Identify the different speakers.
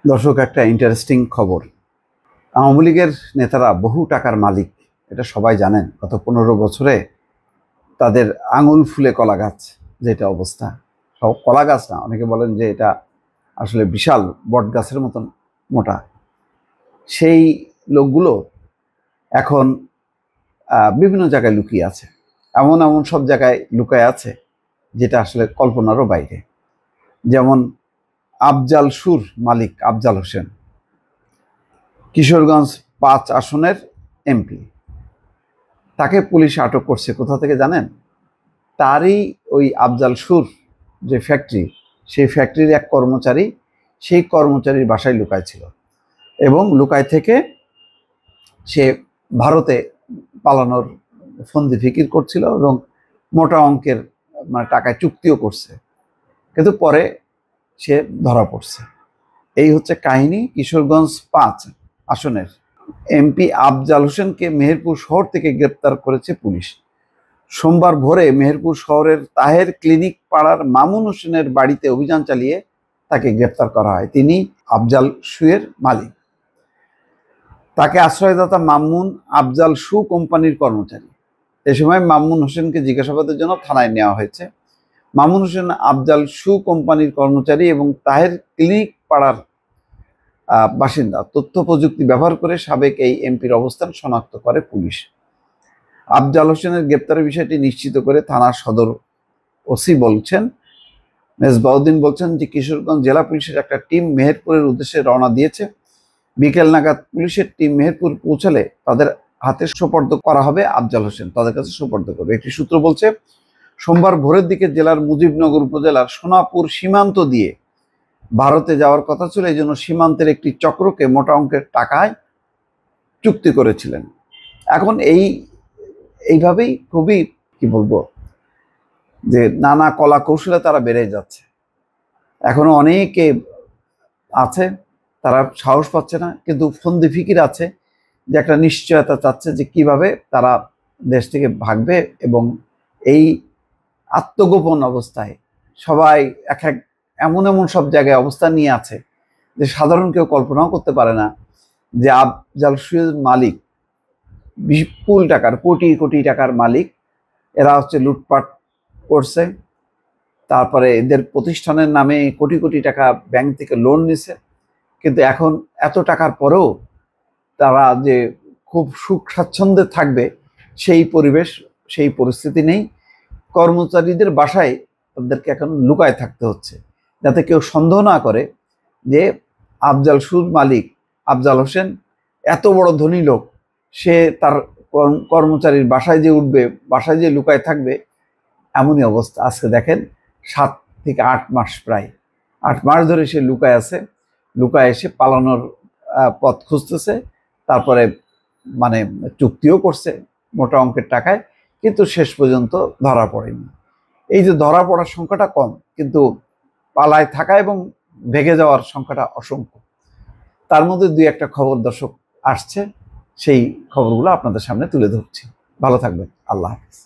Speaker 1: দর্শক, একটা ইন্টারেস্টিং খবর। আওয়ামী লীগের নেতারা বহু টাকার মালিক, এটা সবাই জানেন। গত 15 বছরে তাদের আঙুল ফুলে কলা গাছ যেটা অবস্থা, সব কলা গাছ না, অনেকে বলেন যে এটা আসলে বিশাল বট গাছের মতন মোটা। সেই লোকগুলো এখন বিভিন্ন জায়গায় লুকিয়ে আছে, এমন এমন সব জায়গায় লুকায় আছে যেটা আসলে কল্পনারও বাইরে। যেমন আফজাল সুর মালিক আফজাল হোসেন, কিশোরগঞ্জ 5 আসনের এমপি, তাকে পুলিশ আটক করছে। কোথা থেকে জানেন? তারই ওই আফজাল সুর যে ফ্যাক্টরি, সেই ফ্যাক্টরির এক কর্মচারী, সেই কর্মচারীর বাসায় লুকায় ছিল এবং লুকায় থেকে সে ভারতে পালানোর ফন্দি ফিকির করছিল এবং মোটা অঙ্কের টাকায় চুক্তিও করছে, কিন্তু পরে সে ধরা পড়ছে। এই হচ্ছে কাহিনী কিশোরগঞ্জ 5 আসনের এমপি আফজাল হোসেনকে মেহেরপুর শহর থেকে গ্রেপ্তার করেছে পুলিশ। সোমবার ভোরে মেহেরপুর শহরের তাহের ক্লিনিক পাড়ার মামুন হোসেনের বাড়িতে অভিযান চালিয়ে তাকে গ্রেপ্তার করা হয়। তিনি আফজাল সুয়ের মালিক। তাকে আশ্রয়দাতা মামুন আফজাল সু কোম্পানির কর্মচারী। এ সময় মামুন হোসেনকে জিজ্ঞাসাবাদের জন্য থানায় নেওয়া হয়েছে। মামুন হোসেন আফজাল সু কোম্পানির কর্মচারী এবং তাহের ক্লিনিক পাড়ার বাসিন্দা। তথ্য প্রযুক্তি ব্যবহার করে সাবেক এই এমপির অবস্থান শনাক্ত করে পুলিশ। আফজাল হোসেনের গ্রেপ্তারের বিষয়টি নিশ্চিত করে থানার সদর ওসি বলছেন, মেজবাউদ্দিন বলছেন যে কিশোরগঞ্জ জেলা পুলিশের একটা টিম মেহেরপুরের উদ্দেশ্যে রওনা দিয়েছে। বিকেল নাগাদ পুলিশের টিম মেহেরপুর পৌঁছালে তাদের হাতে সোপর্দ করা হবে। আফজাল হোসেন তাদের কাছে সোপর্দ করবে। একটি সূত্র বলছে, সোমবার ভোরের দিকে জেলার মুজিবনগর উপজেলার সোনাপুর সীমান্ত দিয়ে ভারতে যাওয়ার কথা ছিল। এই জন্য সীমান্তের একটি চক্রকে মোটা অঙ্কের টাকায় চুক্তি করেছিলেন। এখন এইভাবেই খুবই কি বলবো, যে নানা কলা কৌশলে তারা বেড়ে যাচ্ছে। এখনো অনেকে আছে, তারা সাহস পাচ্ছে না, কিন্তু ফন্দি ফিকির আছে যে একটা নিশ্চয়তা চাচ্ছে যে কিভাবে তারা দেশ থেকে ভাগবে। এবং এই আত্মগোপন অবস্থায় সবাই এক এক এমন এমন সব জায়গায় অবস্থান নিয়ে আছে যে সাধারণ কেউ কল্পনাও করতে পারে না যে আফজাল সুয়ের মালিক বিপুল টাকার, কোটি কোটি টাকার মালিক। এরা হচ্ছে লুটপাট করছে, তারপরে এদের প্রতিষ্ঠানের নামে কোটি কোটি টাকা ব্যাংক থেকে লোন নিছে, কিন্তু এখন এত টাকার পরেও তারা যে খুব সুখ স্বাচ্ছন্দ্যে থাকবে সেই পরিবেশ, সেই পরিস্থিতি নেই। কর্মচারীদের বাসায় তাদেরকে এখন লুকায় থাকতে হচ্ছে, যাতে কেউ সন্দেহ না করে যে আফজাল সুর মালিক আফজাল হোসেন এত বড় ধনী লোক, সে তার কর্মচারীর বাসায় যে উঠবে, বাসায় যে লুকায় থাকবে, এমনই অবস্থা। আজকে দেখেন 7 থেকে 8 মাস, প্রায় 8 মাস ধরে সে লুকায় আছে। লুকায় এসে পালানোর পথ খুঁজতেছে, তারপরে চুক্তিও করছে মোটা অঙ্কের টাকায়, কিন্তু শেষ পর্যন্ত ধরা পড়েনি। এই যে ধরা পড়ার সংখ্যাটা কম, কিন্তু পালায় থাকা এবং ভেগে যাওয়ার সংখ্যাটা অসংখ্য। তার মধ্যে 2-1টা খবর দর্শক আসছে, সেই খবরগুলো আপনাদের সামনে তুলে ধরছি। ভালো থাকবেন। আল্লাহ হাফেজ।